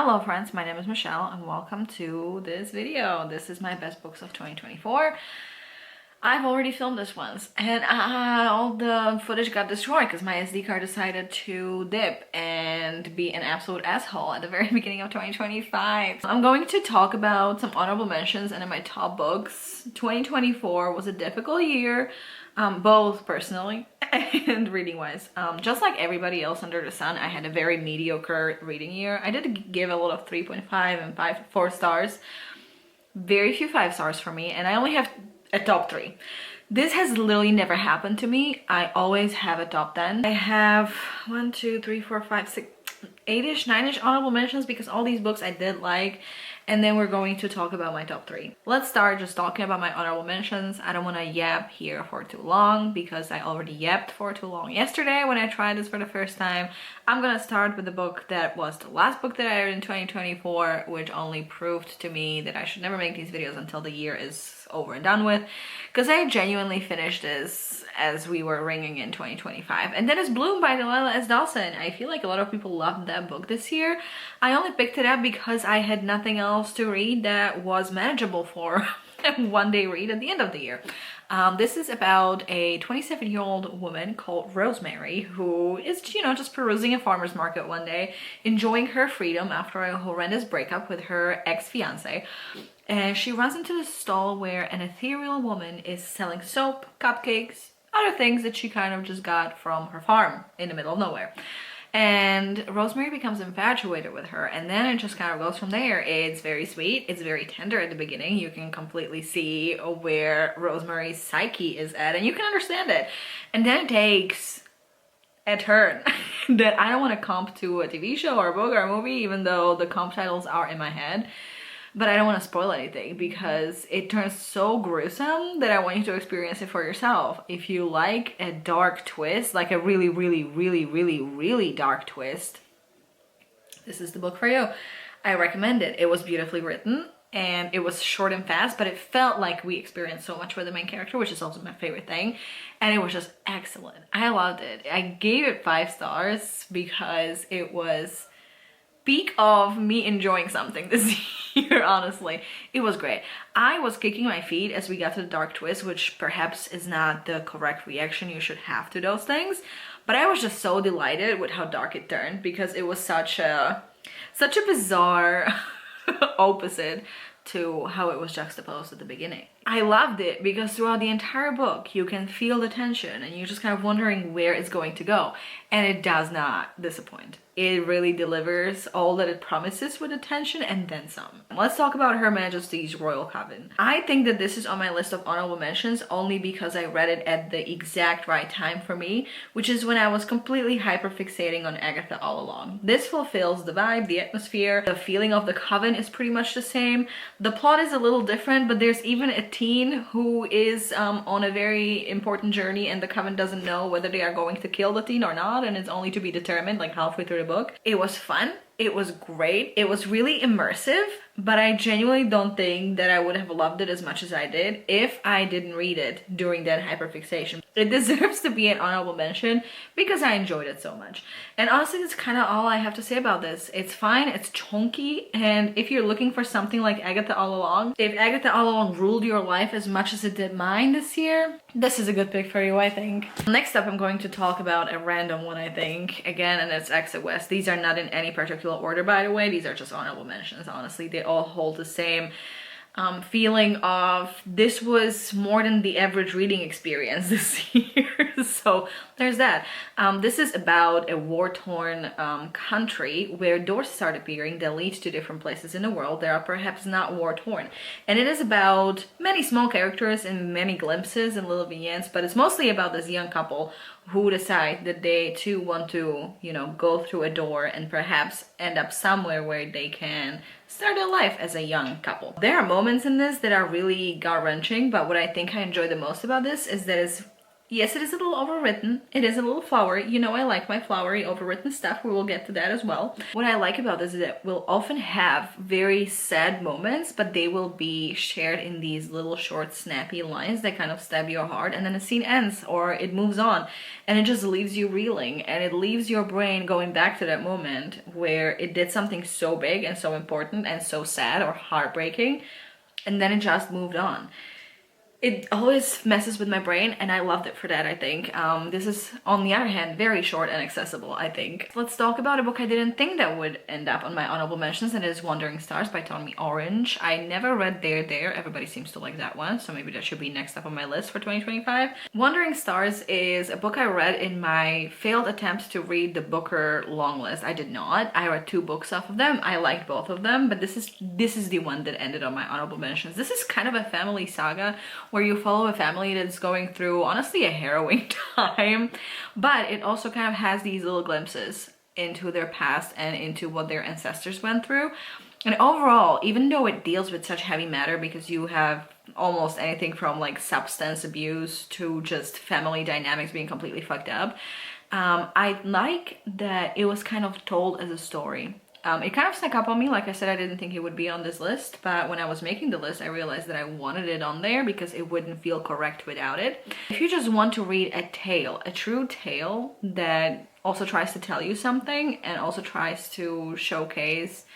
Hello friends, my name is Michelle and welcome to this video. This is my best books of 2024. I've already filmed this once and all the footage got destroyed because my SD card decided to dip and be an absolute asshole at the very beginning of 2025. I'm going to talk about some honorable mentions and in my top books. 2024 was a difficult year, both personally and reading wise. Just like everybody else under the sun, I had a very mediocre reading year. I did give a lot of 3.5 and 4 stars. Very few 5 stars for me, and I only have a top 3. This has literally never happened to me. I always have a top 10. I have 1, 2, 3, 4, 5, 6, 8-ish, 9-ish honorable mentions because all these books I did like, and then we're going to talk about my top 3. Let's start just talking about my honorable mentions. I don't want to yap here for too long because I already yapped for too long yesterday when I tried this for the first time. I'm gonna start with the book that was the last book that I read in 2024, which only proved to me that I should never make these videos until the year is over and done with, because I genuinely finished this as we were ringing in 2025, and that is Bloom by Delilah S. Dawson. I feel like a lot of people loved that book this year. I only picked it up because I had nothing else to read that was manageable for a one-day read at the end of the year. This is about a 27-year-old woman called Rosemary who is, you know, just perusing a farmer's market one day, enjoying her freedom after a horrendous breakup with her ex-fiance. And she runs into the stall where an ethereal woman is selling soap, cupcakes, other things that she kind of just got from her farm in the middle of nowhere. And Rosemary becomes infatuated with her, and then it just kind of goes from there. It's very sweet, it's very tender at the beginning. You can completely see where Rosemary's psyche is at, and you can understand it. And then it takes a turn that I don't want to comp to a TV show or a book or a movie, even though the comp titles are in my head. But I don't want to spoil anything because it turns so gruesome that I want you to experience it for yourself. If you like a dark twist, like a really, really, really, really, really dark twist, this is the book for you. I recommend it. It was beautifully written and it was short and fast, but it felt like we experienced so much with the main character, which is also my favorite thing. And it was just excellent. I loved it. I gave it 5 stars because it was peak of me enjoying something this year, honestly. It was great. I was kicking my feet as we got to the dark twist, which perhaps is not the correct reaction you should have to those things, but I was just so delighted with how dark it turned because it was such a bizarre opposite to how it was juxtaposed at the beginning. I loved it because throughout the entire book you can feel the tension and you're just kind of wondering where it's going to go, and it does not disappoint. It really delivers all that it promises with the tension and then some. Let's talk about Her Majesty's Royal Coven. I think that this is on my list of honorable mentions only because I read it at the exact right time for me, which is when I was completely hyperfixating on Agatha all along. This fulfills the vibe, the atmosphere, the feeling of the coven is pretty much the same. The plot is a little different, but there's even a teen who is on a very important journey and the coven doesn't know whether they are going to kill the teen or not, and it's only to be determined like halfway through the book. It was fun. It was great. It was really immersive, but I genuinely don't think that I would have loved it as much as I did if I didn't read it during that hyperfixation. It deserves to be an honorable mention because I enjoyed it so much. And honestly, that's kind of all I have to say about this. It's fine, it's chunky, and if you're looking for something like Agatha All Along, if Agatha All Along ruled your life as much as it did mine this year, this is a good pick for you, I think. Next up, I'm going to talk about a random one, I think, again, and it's Exit West. These are not in any particular order, by the way. These are just honorable mentions, honestly. They all hold the same feeling of this was more than the average reading experience this year. So there's that. This is about a war-torn country where doors start appearing that lead to different places in the world that are perhaps not war-torn. And it is about many small characters and many glimpses and little vignettes, but it's mostly about this young couple who decide that they too want to, you know, go through a door and perhaps end up somewhere where they can start a life as a young couple. There are moments in this that are really gut-wrenching, but what I think I enjoy the most about this is that it's Yes, it is a little overwritten. It is a little flowery. You know I like my flowery overwritten stuff. We will get to that as well. What I like about this is that we'll often have very sad moments, but they will be shared in these little short snappy lines that kind of stab your heart, and then the scene ends or it moves on and it just leaves you reeling, and it leaves your brain going back to that moment where it did something so big and so important and so sad or heartbreaking, and then it just moved on. It always messes with my brain, and I loved it for that, I think. This is, on the other hand, very short and accessible, I think. Let's talk about a book I didn't think that would end up on my honorable mentions, and it is Wandering Stars by Tommy Orange. I never read There. Everybody seems to like that one, so maybe that should be next up on my list for 2025. Wandering Stars is a book I read in my failed attempt to read the Booker long list. I did not. I read 2 books off of them. I liked both of them, but this is the one that ended on my honorable mentions. This is kind of a family saga where you follow a family that's going through, honestly, a harrowing time, but it also kind of has these little glimpses into their past and into what their ancestors went through. And overall, even though it deals with such heavy matter, because you have almost anything from like substance abuse to just family dynamics being completely fucked up, I like that it was kind of told as a story. It kind of snuck up on me. Like I said, I didn't think it would be on this list, but when I was making the list, I realized that I wanted it on there because it wouldn't feel correct without it. If you just want to read a tale, a true tale that also tries to tell you something and also tries to showcase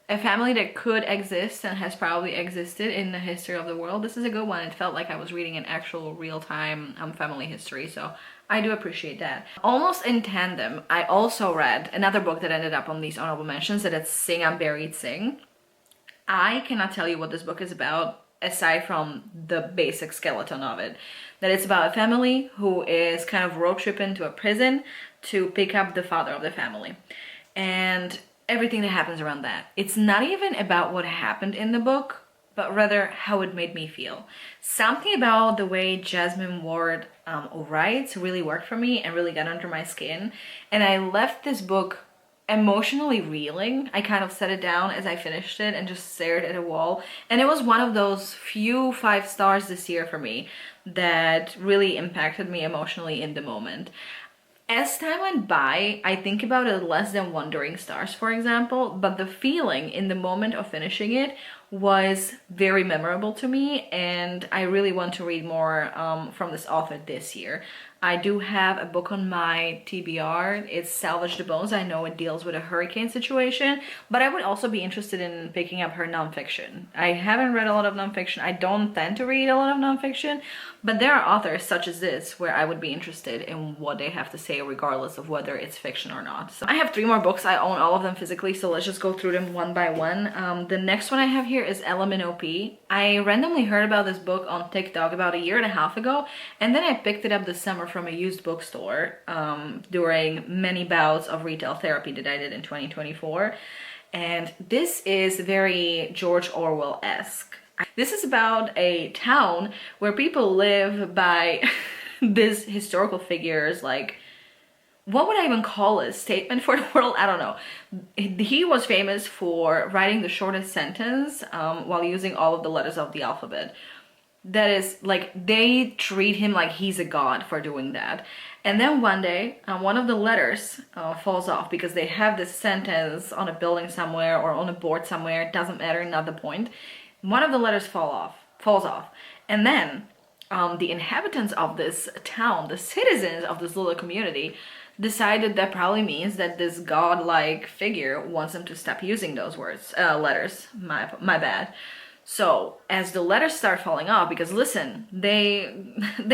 a family that could exist and has probably existed in the history of the world, this is a good one. It felt like I was reading an actual real-time family history, so I do appreciate that. Almost in tandem, I also read another book that ended up on these honorable mentions, that it's Sing Unburied Sing. I cannot tell you what this book is about aside from the basic skeleton of it. That it's about a family who is kind of road tripping to a prison to pick up the father of the family. And everything that happens around that. It's not even about what happened in the book, but rather how it made me feel. Something about the way Jasmine Ward writes really worked for me and really got under my skin. And I left this book emotionally reeling. I kind of set it down as I finished it and just stared at a wall. And it was one of those few 5 stars this year for me that really impacted me emotionally in the moment. As time went by, I think about it less than Wandering Stars, for example, but the feeling in the moment of finishing it was very memorable to me, and I really want to read more from this author this year. I do have a book on my TBR. It's Salvage the Bones. I know it deals with a hurricane situation, but I would also be interested in picking up her nonfiction. I haven't read a lot of nonfiction. I don't tend to read a lot of nonfiction, but there are authors such as this where I would be interested in what they have to say regardless of whether it's fiction or not. So I have 3 more books. I own all of them physically, so let's just go through them one by one. The next one I have here is LMNOP. I randomly heard about this book on TikTok about a year and a half ago, and then I picked it up this summer from a used bookstore during many bouts of retail therapy that I did in 2024. And this is very George Orwell-esque. This is about a town where people live by these historical figures, like, what would I even call a statement for the world? I don't know. He was famous for writing the shortest sentence while using all of the letters of the alphabet. That is, like, they treat him like he's a god for doing that. And then one day, one of the letters falls off because they have this sentence on a building somewhere or on a board somewhere. It doesn't matter, not the point. One of the letters falls off. And then the inhabitants of this town, the citizens of this little community, decided that probably means that this godlike figure wants them to stop using those letters. My bad. So as the letters start falling off, because listen, they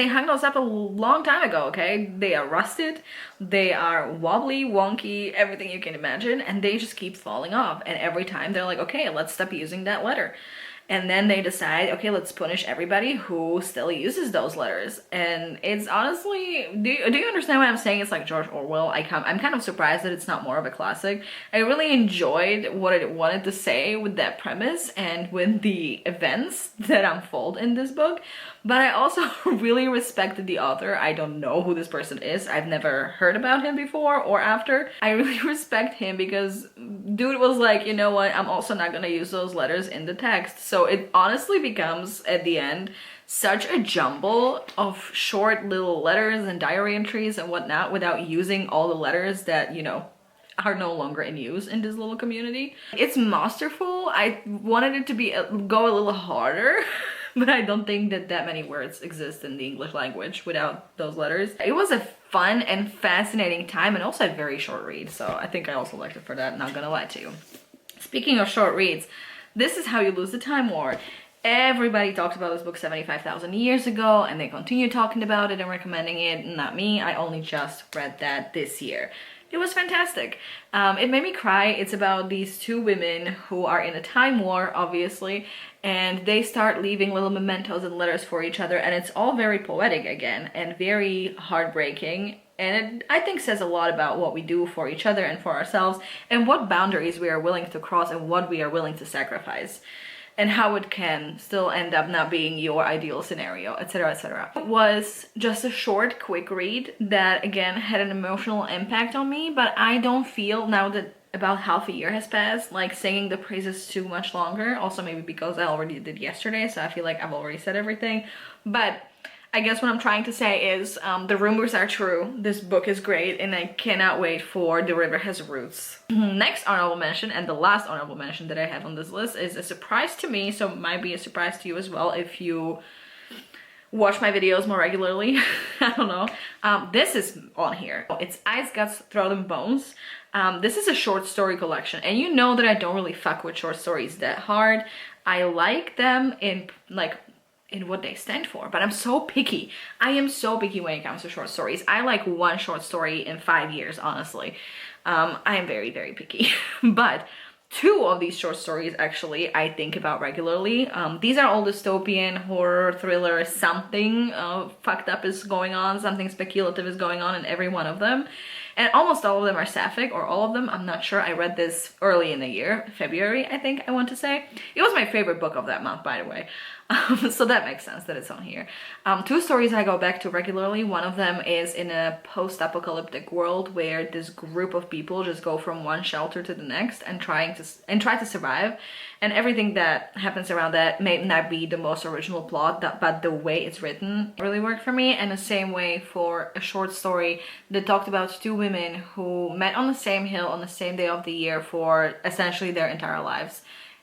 hung those up a long time ago, okay? They are rusted, they are wobbly, wonky, everything you can imagine, and they just keep falling off. And every time they're like, okay, let's stop using that letter. And then they decide, okay, let's punish everybody who still uses those letters. And it's honestly, do you understand what I'm saying? It's like George Orwell. I'm kind of surprised that it's not more of a classic. I really enjoyed what it wanted to say with that premise and with the events that unfold in this book. But I also really respected the author. I don't know who this person is. I've never heard about him before or after. I really respect him because dude was like, you know what, I'm also not gonna use those letters in the text. So it honestly becomes, at the end, such a jumble of short little letters and diary entries and whatnot without using all the letters that, you know, are no longer in use in this little community. It's masterful. I wanted it to be go a little harder, but I don't think that many words exist in the English language without those letters. It was a fun and fascinating time, and also a very short read, so I think I also liked it for that, not gonna lie to you. Speaking of short reads, this is How You Lose the Time War. Everybody talked about this book 75,000 years ago, and they continue talking about it and recommending it. Not me, I only just read that this year. It was fantastic. It made me cry. It's about these two women who are in a time war, obviously, and they start leaving little mementos and letters for each other, and it's all very poetic again and very heartbreaking. And it, I think, says a lot about what we do for each other and for ourselves, and what boundaries we are willing to cross and what we are willing to sacrifice, and how it can still end up not being your ideal scenario, etc, etc. It was just a short, quick read that, again, had an emotional impact on me, but I don't feel, now that about half a year has passed, like singing the praises too much longer. Also maybe because I already did yesterday, so I feel like I've already said everything. But I guess what I'm trying to say is the rumors are true. This book is great, and I cannot wait for The River Has Roots. Next honorable mention, and the last honorable mention that I have on this list, is a surprise to me, so it might be a surprise to you as well if you watch my videos more regularly. I don't know. This is on here. It's Ice, Guts, Throat and Bones. This is a short story collection, and you know that I don't really fuck with short stories that hard. I like them in what they stand for, but I'm so picky. I am so picky when it comes to short stories. I like one short story in 5 years, honestly. I am very, very picky. But two of these short stories, actually, I think about regularly. These are all dystopian, horror, thriller, something fucked up is going on, something speculative is going on in every one of them. And almost all of them are sapphic, or all of them, I'm not sure. I read this early in the year, February, I think I want to say. It was my favorite book of that month, by the way. So that makes sense that it's on here. Two stories I go back to regularly. One of them is in a post-apocalyptic world where this group of people just go from one shelter to the next and try to survive. And everything that happens around that may not be the most original plot, but the way it's written really worked for me. And the same way for a short story that talked about two women who met on the same hill on the same day of the year for essentially their entire lives.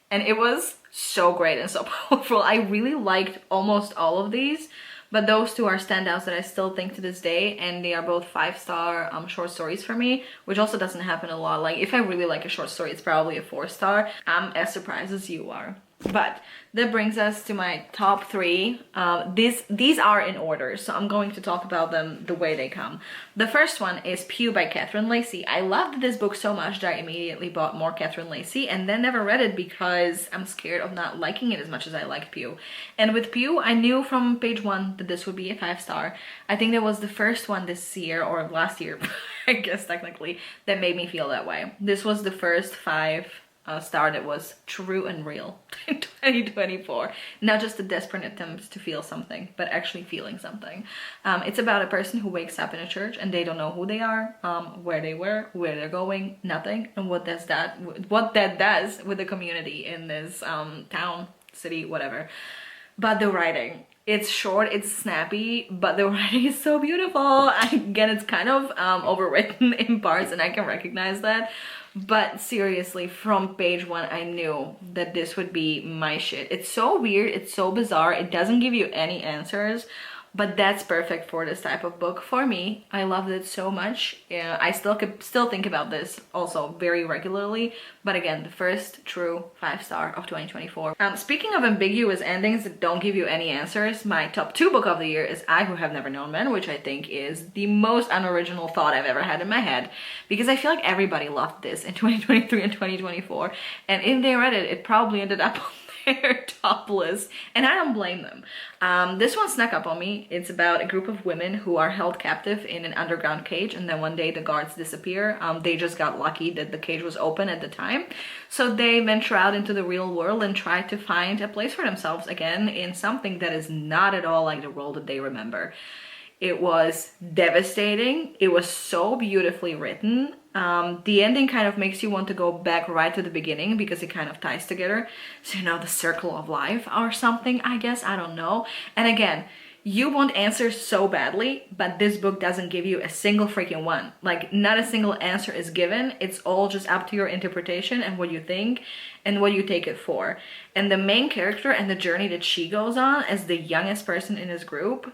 And it was so great and so powerful. I really liked almost all of these, but those two are standouts that I still think to this day, and they are both 5-star short stories for me, which also doesn't happen a lot. Like, if I really like a short story, it's probably a 4-star. I'm as surprised as you are. But that brings us to my top 3. These are in order, so I'm going to talk about them the way they come. The first one is Pew by Catherine Lacey. I loved this book so much that I immediately bought more Catherine Lacey, and then never read it because I'm scared of not liking it as much as I liked Pew. And with Pew, I knew from page 1 that this would be a 5-star. I think that was the first one this year, or last year, I guess technically, that made me feel that way. This was the first 5-star that was true and real in 2024. Not just a desperate attempt to feel something, but actually feeling something. It's about a person who wakes up in a church and they don't know who they are, where they were, where they're going, nothing, and what that does with the community in this town, city, whatever. But the writing, it's short, it's snappy, but the writing is so beautiful. Again, it's kind of overwritten in parts, and I can recognize that. But seriously, from page 1, I knew that this would be my shit. It's so weird, it's so bizarre, it doesn't give you any answers, but that's perfect for this type of book for me. I loved it so much. Yeah, I still think about this also very regularly, but again, the first true 5-star of 2024. Speaking of ambiguous endings that don't give you any answers, my top 2 book of the year is I Who Have Never Known Men, which I think is the most unoriginal thought I've ever had in my head, because I feel like everybody loved this in 2023 and 2024, and if they read it, it probably ended up on they're topless, and I don't blame them. This one snuck up on me. It's about a group of women who are held captive in an underground cage, and then one day the guards disappear. They just got lucky that the cage was open at the time, so they venture out into the real world and try to find a place for themselves again in something that is not at all like the world that they remember. It was devastating. It was so beautifully written. The ending kind of makes you want to go back right to the beginning because it kind of ties together. So, you know, the circle of life or something, I guess, I don't know. And again, you want answers so badly, but this book doesn't give you a single freaking one. Like, not a single answer is given. It's all just up to your interpretation and what you think and what you take it for. And the main character and the journey that she goes on as the youngest person in this group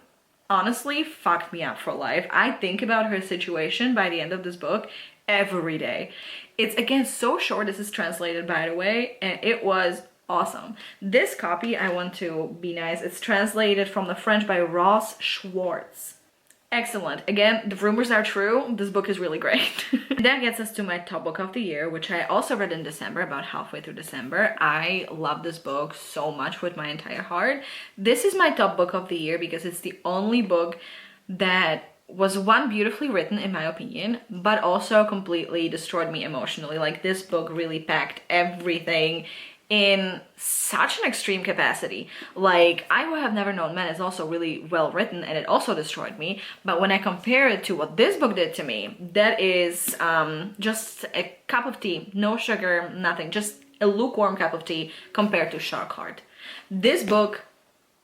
honestly fucked me up for life. I think about her situation by the end of this book every day. It's again so short. This is translated, by the way, and it was awesome. This copy, I want to be nice, it's translated from the French by Ross Schwartz. Excellent. Again, the rumors are true. This book is really great. That gets us to my top book of the year, which I also read in December, about halfway through December. I love this book so much with my entire heart. This is my top book of the year because it's the only book that was, one, beautifully written in my opinion, but also completely destroyed me emotionally. Like, this book really packed everything in such an extreme capacity. Like, I Who Have Never Known Men is also really well written and it also destroyed me, but when I compare it to what this book did to me, that is just a cup of tea, no sugar, nothing, just a lukewarm cup of tea compared to Shark Heart. This book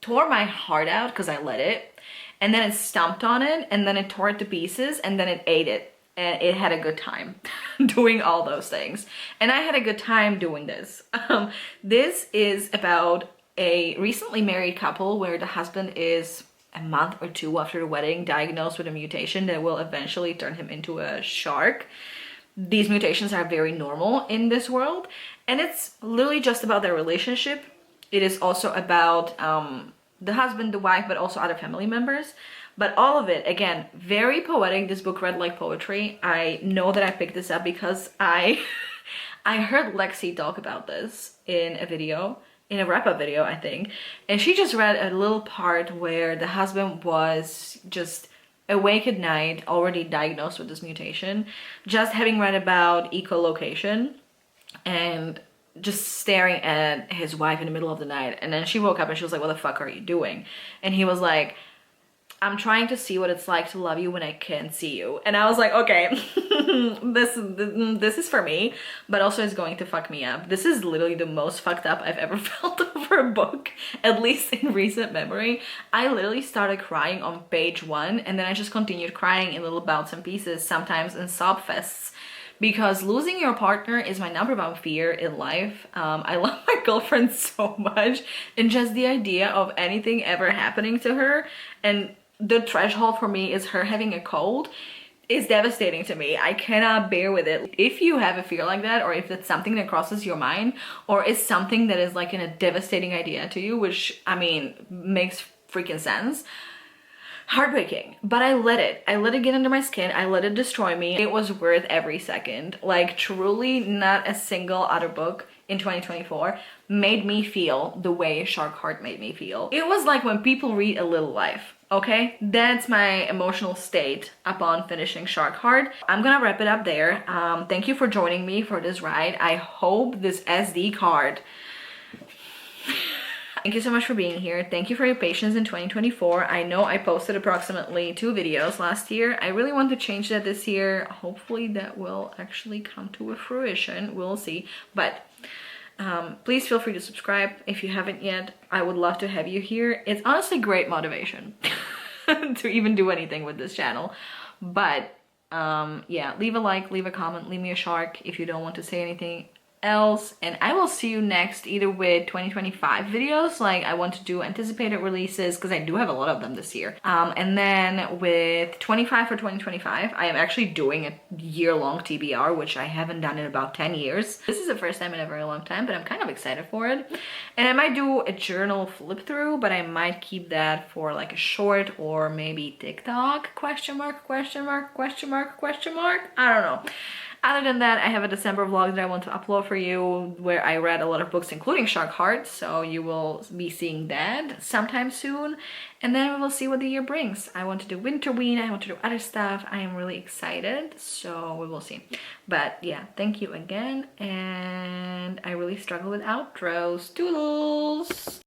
tore my heart out because I let it, and then it stomped on it, and then it tore it to pieces, and then it ate it. And it had a good time doing all those things. And I had a good time doing this. This is about a recently married couple where the husband is a month or two after the wedding diagnosed with a mutation that will eventually turn him into a shark. These mutations are very normal in this world. And it's literally just about their relationship. It is also about the husband, the wife, but also other family members. But all of it, again, very poetic. This book read like poetry. I know that I picked this up because I heard Lexi talk about this in a video, in a wrap-up video, I think. And she just read a little part where the husband was just awake at night, already diagnosed with this mutation, just having read about echolocation and just staring at his wife in the middle of the night. And then she woke up and she was like, what the fuck are you doing? And he was like, I'm trying to see what it's like to love you when I can't see you. And I was like, okay, this is for me, but also it's going to fuck me up. This is literally the most fucked up I've ever felt over a book, at least in recent memory. I literally started crying on page 1, and then I just continued crying in little bouts and pieces, sometimes in sob fests. Because losing your partner is my #1 fear in life. I love my girlfriend so much, and just the idea of anything ever happening to her, and the threshold for me is her having a cold, is devastating to me. I cannot bear with it. If you have a fear like that, or if it's something that crosses your mind, or is something that is like a devastating idea to you, which, I mean, makes freaking sense, heartbreaking. But I let it get under my skin. I let it destroy me. It was worth every second. Like, truly not a single other book in 2024 made me feel the way Shark Heart made me feel. It was like when people read A Little Life. Okay, that's my emotional state upon finishing Shark Heart. I'm gonna wrap it up there. Thank you for joining me for this ride. I hope this SD card Thank you so much for being here. Thank you for your patience in 2024. I know I posted approximately 2 videos last year. I really want to change that this year. Hopefully that will actually come to a fruition. We'll see. But please feel free to subscribe if you haven't yet. I would love to have you here. It's honestly great motivation to even do anything with this channel. But yeah, leave a like, leave a comment, leave me a shark if you don't want to say anything else, and I will see you next, either with 2025 videos, like I want to do anticipated releases because I do have a lot of them this year, and then with 25 for 2025 I am actually doing a year-long TBR, which I haven't done in about 10 years. This is the first time in a very long time, but I'm kind of excited for it. And I might do a journal flip through, but I might keep that for like a short, or maybe TikTok, question mark, question mark, question mark, question mark, I don't know. Other than that, I have a December vlog that I want to upload for you where I read a lot of books, including Shark Heart, so you will be seeing that sometime soon. And then we will see what the year brings. I want to do Winterween, I want to do other stuff. I am really excited, so we will see. But yeah, thank you again, and I really struggle with outros. Toodles!